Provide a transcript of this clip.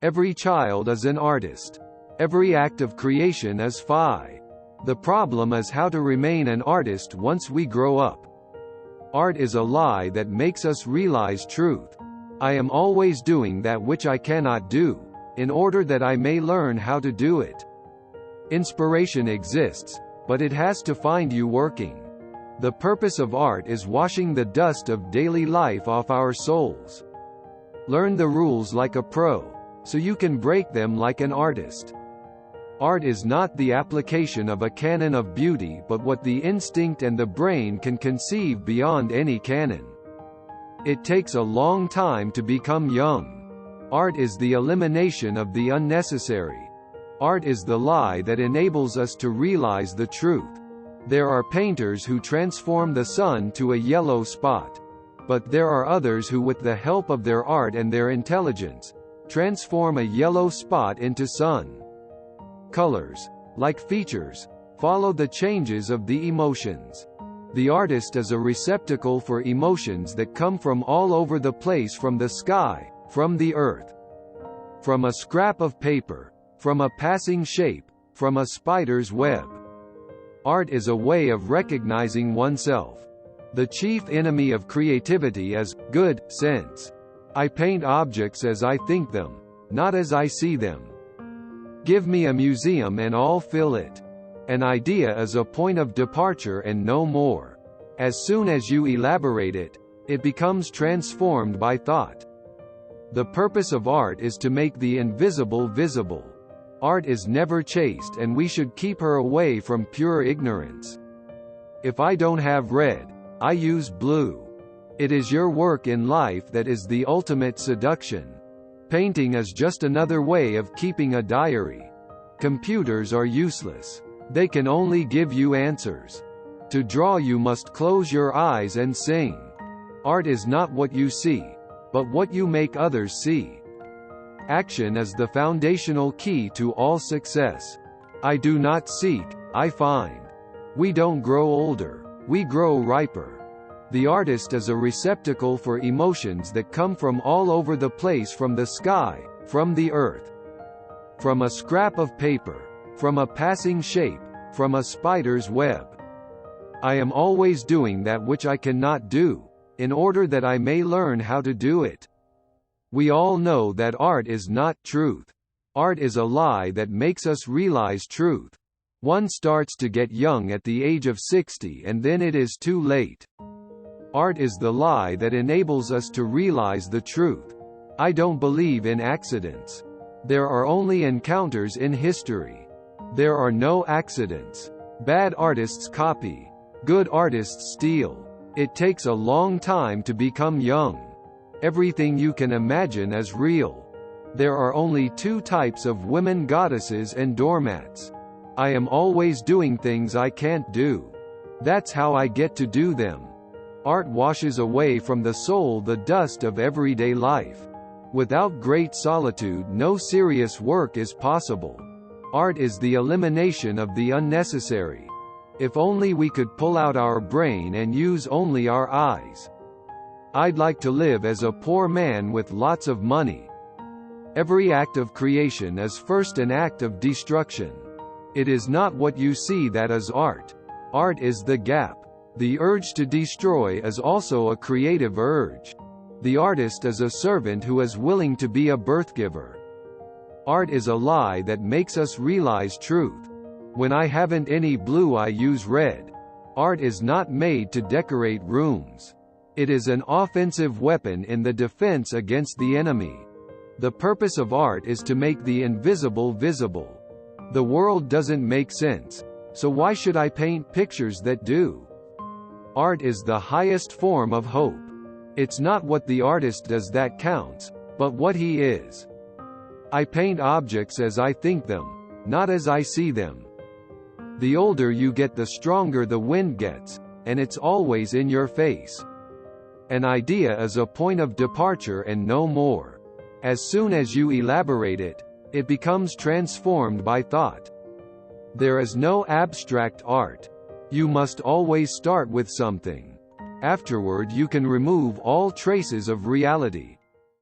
Every child is an artist. Every act of creation is fi. The problem is how to remain an artist once we grow up. Art is a lie that makes us realize truth. I am always doing that which I cannot do, in order that I may learn how to do it. Inspiration exists, but it has to find you working. The purpose of art is washing the dust of daily life off our souls. Learn the rules like a pro, so you can break them like an artist. Art is not the application of a canon of beauty but what the instinct and the brain can conceive beyond any canon. It takes a long time to become young. Art is the elimination of the unnecessary. Art is the lie that enables us to realize the truth. There are painters who transform the sun to a yellow spot. But there are others who, with the help of their art and their intelligence, transform a yellow spot into sun. Colors, like features, follow the changes of the emotions. The artist is a receptacle for emotions that come from all over the place, from the sky, from the earth, from a scrap of paper, from a passing shape, from a spider's web. Art is a way of recognizing oneself. The chief enemy of creativity is good sense. I paint objects as I think them, not as I see them. Give me a museum and I'll fill it. An idea is a point of departure and no more. As soon as you elaborate it, it becomes transformed by thought. The purpose of art is to make the invisible visible. Art is never chaste and we should keep her away from pure ignorance. If I don't have red, I use blue. It is your work in life that is the ultimate seduction. Painting is just another way of keeping a diary. Computers are useless. They can only give you answers. To draw you must close your eyes and sing. Art is not what you see, but what you make others see. Action is the foundational key to all success. I do not seek, I find. We don't grow older, we grow riper. The artist is a receptacle for emotions that come from all over the place, from the sky, from the earth, from a scrap of paper, from a passing shape, from a spider's web. I am always doing that which I cannot do, in order that I may learn how to do it. We all know that art is not truth. Art is a lie that makes us realize truth. One starts to get young at the age of 60 and then it is too late. Art is the lie that enables us to realize the truth. I don't believe in accidents. There are only encounters in history. There are no accidents. Bad artists copy. Good artists steal. It takes a long time to become young. Everything you can imagine is real. There are only two types of women: goddesses and doormats. I am always doing things I can't do. That's how I get to do them. Art washes away from the soul the dust of everyday life. Without great solitude, no serious work is possible. Art is the elimination of the unnecessary. If only we could pull out our brain and use only our eyes. I'd like to live as a poor man with lots of money. Every act of creation is first an act of destruction. It is not what you see that is art. Art is the gap. The urge to destroy is also a creative urge. The artist is a servant who is willing to be a birthgiver. Art is a lie that makes us realize truth. When I haven't any blue, I use red. Art is not made to decorate rooms. It is an offensive weapon in the defense against the enemy. The purpose of art is to make the invisible visible. The world doesn't make sense, so why should I paint pictures that do? Art is the highest form of hope. It's not what the artist does that counts, but what he is. I paint objects as I think them, not as I see them. The older you get, the stronger the wind gets, and it's always in your face. An idea is a point of departure and no more. As soon as you elaborate it, it becomes transformed by thought. There is no abstract art. You must always start with something. Afterward you can remove all traces of reality.